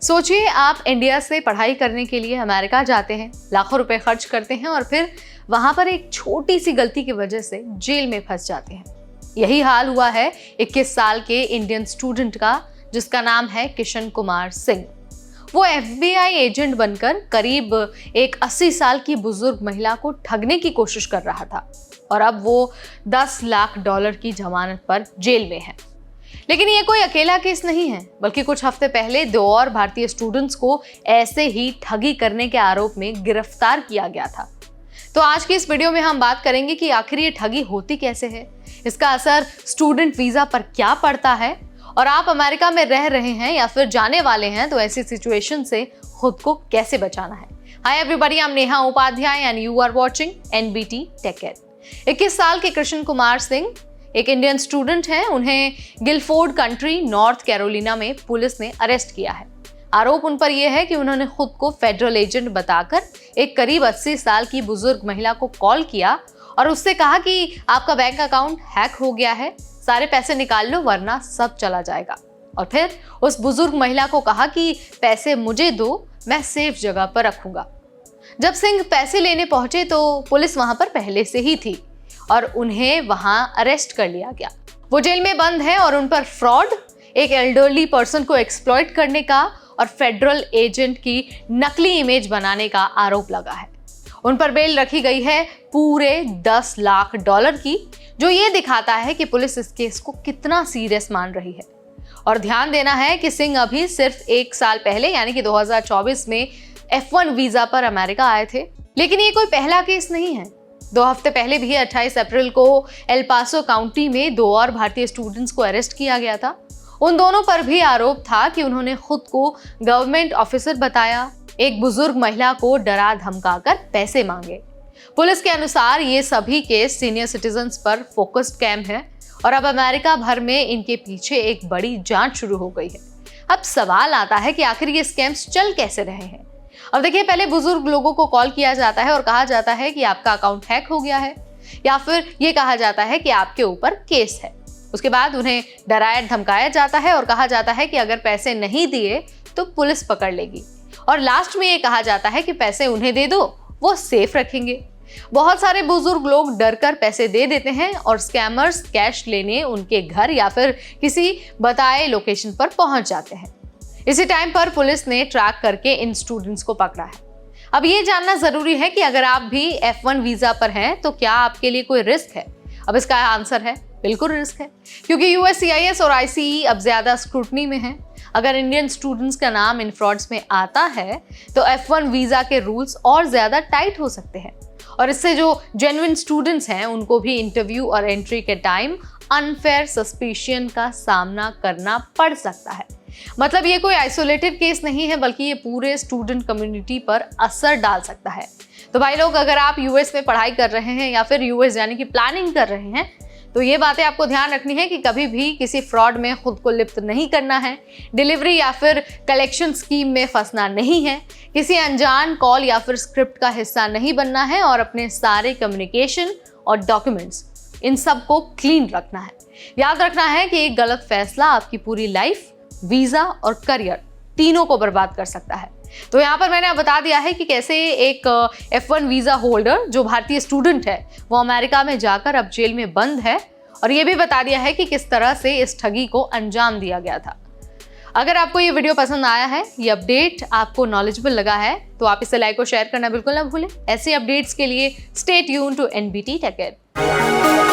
सोचिए, आप इंडिया से पढ़ाई करने के लिए अमेरिका जाते हैं, लाखों रुपए खर्च करते हैं और फिर वहां पर एक छोटी सी गलती की वजह से जेल में फंस जाते हैं। यही हाल हुआ है 21 साल के इंडियन स्टूडेंट का, जिसका नाम है किशन कुमार सिंह। वो FBI एजेंट बनकर करीब एक 80 साल की बुजुर्ग महिला को ठगने की कोशिश कर रहा था और अब वो $10 लाख की जमानत पर जेल में है। लेकिन ये कोई अकेला केस नहीं है, बल्कि कुछ हफ्ते पहले 2 और भारतीय स्टूडेंट्स को ऐसे ही ठगी करने के आरोप में गिरफ्तार किया गया था। तो आज की इस वीडियो में हम बात करेंगे कि आखिर ये ठगी होती कैसे है, इसका असर स्टूडेंट वीजा पर क्या पड़ता है, और आप अमेरिका में रह रहे हैं या फिर जाने वाले हैं तो ऐसी सिचुएशन से खुद को कैसे बचाना है। Hi everybody, I am Neha Upadhyay and you are watching NBT Tech Ed। 21 साल के किशन कुमार सिंह एक इंडियन स्टूडेंट हैं। उन्हें गिलफोर्ड कंट्री, नॉर्थ कैरोलिना में पुलिस ने अरेस्ट किया है। आरोप उन पर यह है कि उन्होंने खुद को फेडरल एजेंट बताकर एक करीब 80 साल की बुजुर्ग महिला को कॉल किया और उससे कहा कि आपका बैंक अकाउंट हैक हो गया है, सारे पैसे निकाल लो वरना सब चला जाएगा। और फिर उस बुजुर्ग महिला को कहा कि पैसे मुझे दो, मैं सेफ जगह पर रखूंगा। जब सिंह पैसे लेने पहुंचे तो पुलिस वहां पर पहले से ही थी और उन्हें वहां अरेस्ट कर लिया गया। वो जेल में बंद है और उन पर फ्रॉड, एक एल्डरली पर्सन को एक्सप्लॉइट करने का और फेडरल एजेंट की नकली इमेज बनाने का आरोप लगा है। उन पर बेल रखी गई है पूरे $10 लाख की, जो ये दिखाता है कि पुलिस इस केस को कितना सीरियस मान रही है। और ध्यान देना है कि सिंह अभी सिर्फ 1 साल पहले यानी कि 2024 में F1 वीजा पर अमेरिका आए थे। लेकिन ये कोई पहला केस नहीं है। 2 हफ्ते पहले भी 28 अप्रैल को एल पासो काउंटी में 2 और भारतीय स्टूडेंट्स को अरेस्ट किया गया था। उन दोनों पर भी आरोप था कि उन्होंने खुद को गवर्नमेंट ऑफिसर बताया, एक बुजुर्ग महिला को डरा धमकाकर पैसे मांगे। पुलिस के अनुसार ये सभी केस सीनियर सिटीजन्स पर फोकस्ड कैम है और अब अमेरिका भर में इनके पीछे एक बड़ी जांच शुरू हो गई है। अब सवाल आता है कि आखिर ये स्कैम्स चल कैसे रहे हैं। अब देखिए, पहले बुजुर्ग लोगों को कॉल किया जाता है और कहा जाता है कि आपका अकाउंट हैक हो गया है, या फिर ये कहा जाता है कि आपके ऊपर केस है। उसके बाद उन्हें डराया धमकाया जाता है और कहा जाता है कि अगर पैसे नहीं दिए तो पुलिस पकड़ लेगी, और लास्ट में ये कहा जाता है कि पैसे उन्हें दे दो, वो सेफ रखेंगे। बहुत सारे बुजुर्ग लोग डरकर पैसे दे देते हैं और स्कैमर्स कैश लेने उनके घर या फिर किसी बताए लोकेशन पर पहुंच जाते हैं। इसी टाइम पर पुलिस ने ट्रैक करके इन स्टूडेंट्स को पकड़ा है। अब ये जानना जरूरी है कि अगर आप भी F1 वीजा पर हैं तो क्या आपके लिए कोई रिस्क है। अब इसका आंसर है बिल्कुल रिस्क है, क्योंकि USCIS और ICE अब ज्यादा स्क्रूटनी में है। अगर इंडियन स्टूडेंट्स का नाम इन फ्रॉड्स में आता है तो F1 वीजा के रूल्स और ज्यादा टाइट हो सकते हैं और इससे जो जेन्युइन स्टूडेंट्स हैं उनको भी इंटरव्यू और एंट्री के टाइम अनफेयर सस्पिशन का सामना करना पड़ सकता है। मतलब ये कोई आइसोलेटेड केस नहीं है, बल्कि ये पूरे स्टूडेंट कम्युनिटी पर असर डाल सकता है। तो भाई लोग, अगर आप US में पढ़ाई कर रहे हैं या फिर US जाने की प्लानिंग कर रहे हैं तो ये बातें आपको ध्यान रखनी है कि कभी भी किसी फ्रॉड में खुद को लिप्त नहीं करना है, डिलीवरी या फिर कलेक्शन स्कीम में फंसना नहीं है, किसी अनजान कॉल या फिर स्क्रिप्ट का हिस्सा नहीं बनना है और अपने सारे कम्युनिकेशन और डॉक्यूमेंट्स इन सब को क्लीन रखना है। याद रखना है कि एक गलत फैसला आपकी पूरी लाइफ, वीजा और करियर तीनों को बर्बाद कर सकता है। तो यहाँ पर मैंने बता दिया है कि कैसे एक F1 वीजा होल्डर जो भारतीय स्टूडेंट है वो अमेरिका में जाकर अब जेल में बंद है, और ये भी बता दिया है कि किस तरह से इस ठगी को अंजाम दिया गया था। अगर आपको ये वीडियो पसंद आया है, ये अपडेट आपको नॉलेजेबल लगा है, तो आप इसे लाइक और शेयर करना बिल्कुल ना भूलें। ऐसे अपडेट्स के लिए stay tune to NBT Tech Ed।